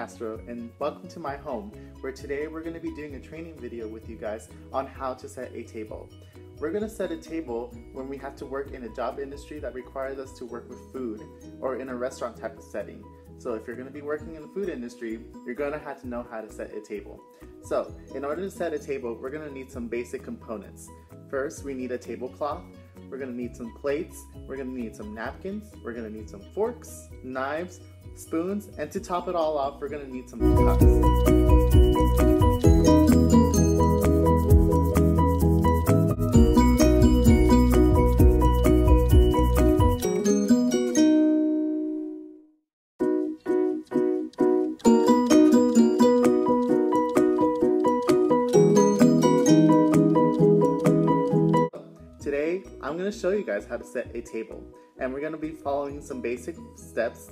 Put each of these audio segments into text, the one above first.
Castro, and welcome to my home, where today we're going to be doing a training video with you guys on how to set a table. We're going to set a table when we have to work in a job industry that requires us to work with food or in a restaurant type of setting. So if you're going to be working in the food industry, you're going to have to know how to set a table. So in order to set a table, we're going to need some basic components. First, we need a tablecloth. We're going to need some plates. We're going to need some napkins. We're going to need some forks, knives, spoons, and to top it all off, we're going to need some cups. Today, I'm going to show you guys how to set a table, and we're going to be following some basic steps,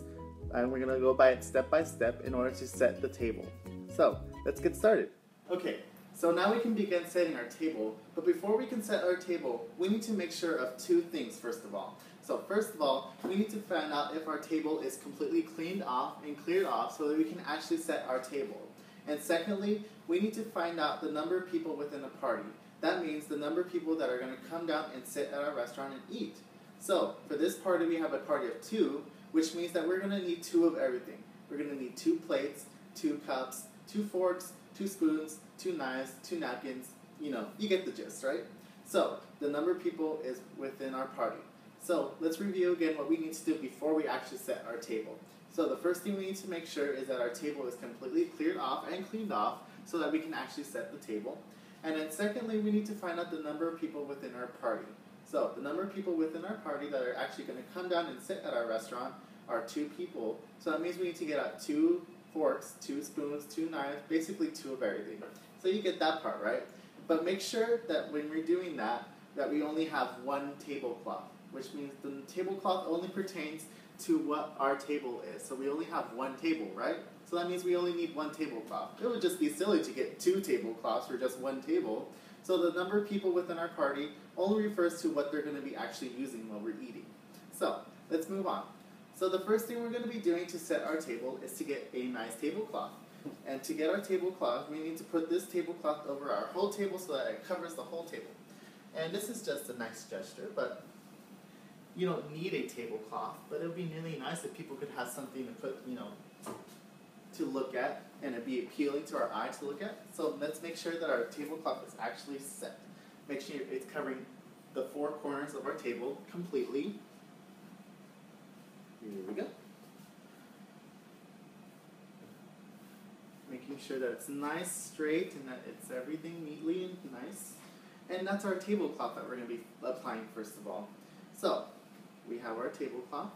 and we're going to go by it step by step in order to set the table. So, let's get started. Okay, so now we can begin setting our table, but before we can set our table, we need to make sure of two things first of all. So first of all, we need to find out if our table is completely cleaned off and cleared off so that we can actually set our table. And secondly, we need to find out the number of people within a party. That means the number of people that are going to come down and sit at our restaurant and eat. So, for this party we have a party of 2, which means that we're going to need 2 of everything. We're going to need 2 plates, 2 cups, 2 forks, 2 spoons, 2 knives, 2 napkins. You know, you get the gist, right? So, the number of people is within our party. So, let's review again what we need to do before we actually set our table. So, the first thing we need to make sure is that our table is completely cleared off and cleaned off so that we can actually set the table. And then secondly, we need to find out the number of people within our party. So the number of people within our party that are actually going to come down and sit at our restaurant are 2 people. So that means we need to get out 2 forks, 2 spoons, 2 knives, basically 2 of everything. So you get that part, right? But make sure that when we're doing that we only have 1 tablecloth, which means the tablecloth only pertains to what our table is. So we only have 1 table, right? So that means we only need 1 tablecloth. It would just be silly to get 2 tablecloths for just 1 table. So the number of people within our party only refers to what they're going to be actually using while we're eating. So let's move on. So the first thing we're going to be doing to set our table is to get a nice tablecloth. And to get our tablecloth, we need to put this tablecloth over our whole table so that it covers the whole table. And this is just a nice gesture, but you don't need a tablecloth, but it would be really nice if people could have something to put, to look at, and it'd be appealing to our eye to look at. So let's make sure that our tablecloth is actually set. Make sure it's covering the 4 corners of our table completely. Here we go. Making sure that it's nice, straight, and that it's everything neatly and nice. And that's our tablecloth that we're going to be applying first of all. So, we have our tablecloth,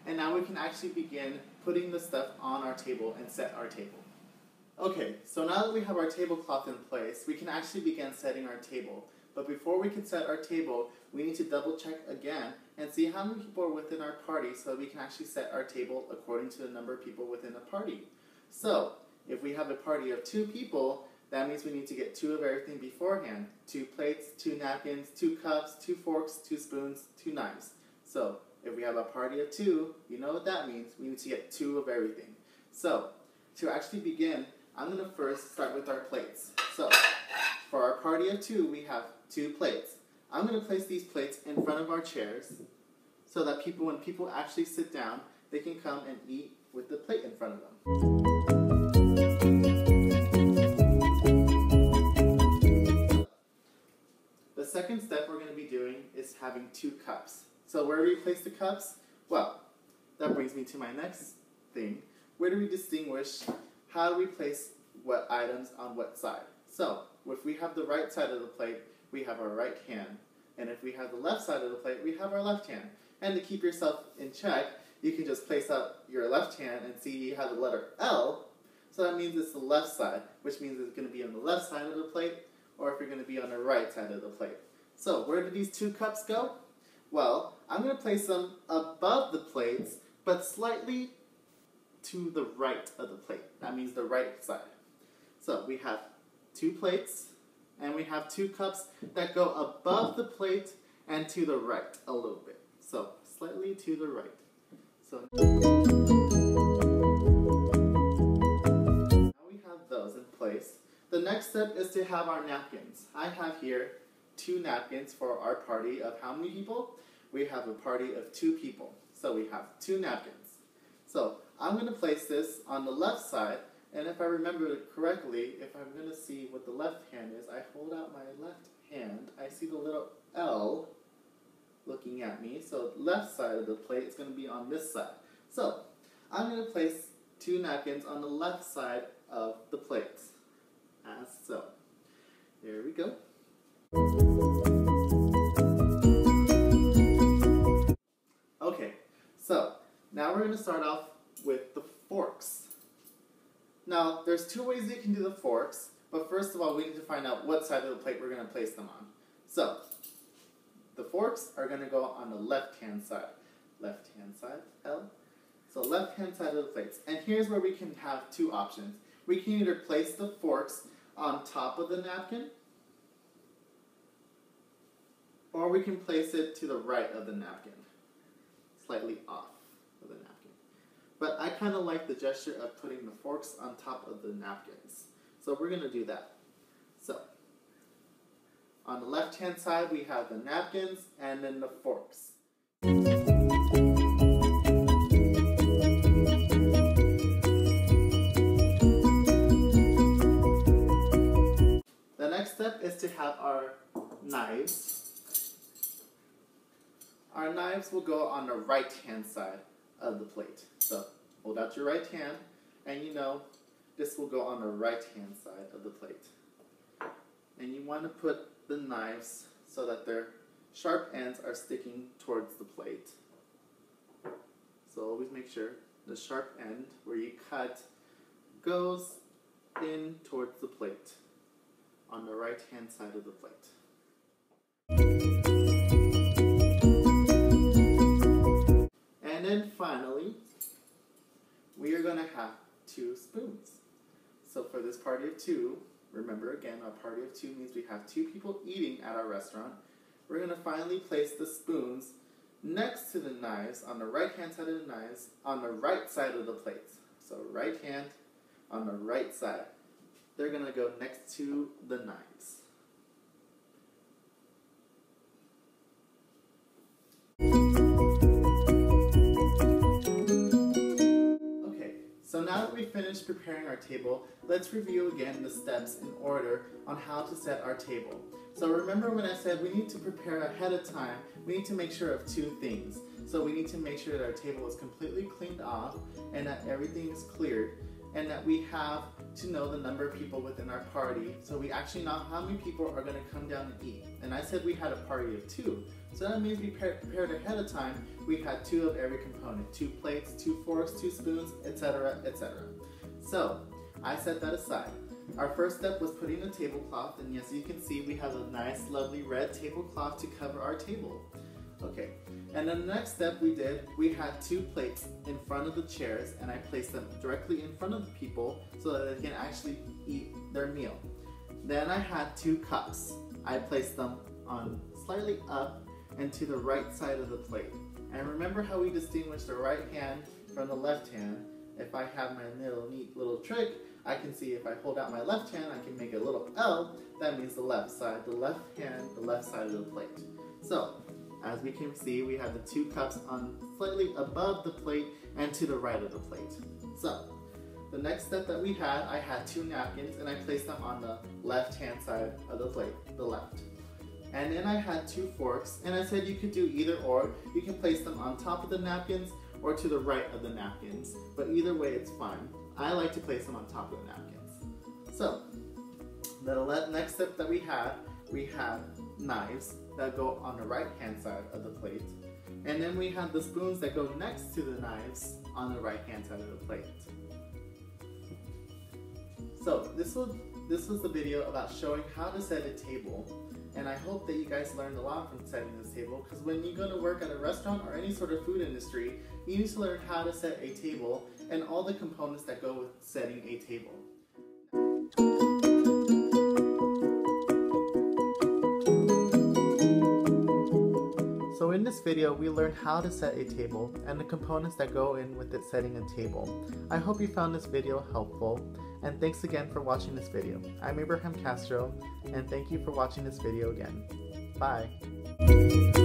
and now we can actually begin putting the stuff on our table and set our table. Okay, so now that we have our tablecloth in place, we can actually begin setting our table. But before we can set our table, we need to double check again and see how many people are within our party so that we can actually set our table according to the number of people within the party. So, if we have a party of 2 people, that means we need to get 2 of everything beforehand. 2 plates, 2 napkins, 2 cups, 2 forks, 2 spoons, 2 knives. So, if we have a party of 2, you know what that means. We need to get 2 of everything. So, to actually begin, I'm going to first start with our plates. So, for our party of 2, we have 2 plates. I'm going to place these plates in front of our chairs so that when people actually sit down, they can come and eat with the plate in front of them. The second step we're going to be doing is having 2 cups. So where do we place the cups? Well, that brings me to my next thing. Where do we distinguish how do we place what items on what side? So, if we have the right side of the plate, we have our right hand. And if we have the left side of the plate, we have our left hand. And to keep yourself in check, you can just place up your left hand and see you have the letter L. So that means it's the left side, which means it's going to be on the left side of the plate, or if you're going to be on the right side of the plate. So, where do these 2 cups go? Well, I'm going to place them above the plates, but slightly to the right of the plate. That means the right side. So we have 2 plates, and we have 2 cups that go above the plate and to the right a little bit. So slightly to the right. So next step is to have our napkins. I have here 2 napkins for our party of how many people? We have a party of 2 people. So we have 2 napkins. So I'm going to place this on the left side, and if I remember it correctly, if I'm going to see what the left hand is, I hold out my left hand, I see the little L looking at me, so left side of the plate is going to be on this side. So I'm going to place 2 napkins on the left side of the plates, as so. Here we go. Okay, so now we're going to start off with the forks. Now, there's 2 ways you can do the forks, but first of all, we need to find out what side of the plate we're going to place them on. So, the forks are going to go on the left-hand side. Left-hand side, L. So, left-hand side of the plates. And here's where we can have 2 options. We can either place the forks on top of the napkin, or we can place it to the right of the napkin, slightly off of the napkin. But I kind of like the gesture of putting the forks on top of the napkins. So we're going to do that. So, on the left-hand side, we have the napkins and then the forks. The next step is to have our knives. Our knives will go on the right-hand side of the plate. So, hold out your right hand, and you know this will go on the right-hand side of the plate. And you want to put the knives so that their sharp ends are sticking towards the plate. So always make sure the sharp end where you cut goes in towards the plate on the right-hand side of the plate. And then finally, we are going to have 2 spoons. So for this party of 2, remember again, our party of 2 means we have 2 people eating at our restaurant. We're going to finally place the spoons next to the knives, on the right-hand side of the knives, on the right side of the plates. So right hand on the right side. They're going to go next to the knives. So now that we've finished preparing our table, let's review again the steps in order on how to set our table. So remember when I said we need to prepare ahead of time, we need to make sure of 2 things. So we need to make sure that our table is completely cleaned off and that everything is cleared, and that we have to know the number of people within our party, so we actually know how many people are going to come down and eat. And I said we had a party of 2, so that means we prepared ahead of time. We had 2 of every component, 2 plates, 2 forks, 2 spoons, etc., etc. So I set that aside. Our first step was putting the tablecloth, and yes, you can see we have a nice lovely red tablecloth to cover our table. Okay, and then the next step we had 2 plates in front of the chairs, and I placed them directly in front of the people so that they can actually eat their meal. Then I had 2 cups. I placed them on slightly up and to the right side of the plate. And remember how we distinguish the right hand from the left hand? If I have my neat little trick, I can see if I hold out my left hand, I can make a little L. That means the left side, the left hand, the left side of the plate. So, as we can see, we have the 2 cups on slightly above the plate and to the right of the plate. So, the next step that we had, I had 2 napkins and I placed them on the left-hand side of the plate, the left. And then I had 2 forks, and I said you could do either or. You can place them on top of the napkins or to the right of the napkins, but either way it's fine. I like to place them on top of the napkins. So, the next step that we had knives that go on the right-hand side of the plate, and then we had the spoons that go next to the knives on the right-hand side of the plate. So this was the video about showing how to set a table, and I hope that you guys learned a lot from setting this table, because when you go to work at a restaurant or any sort of food industry, you need to learn how to set a table and all the components that go with setting a table. So in this video, we learned how to set a table and the components that go in with it setting a table. I hope you found this video helpful, And thanks again for watching this video. I'm Abraham Castro, and thank you for watching this video again. Bye!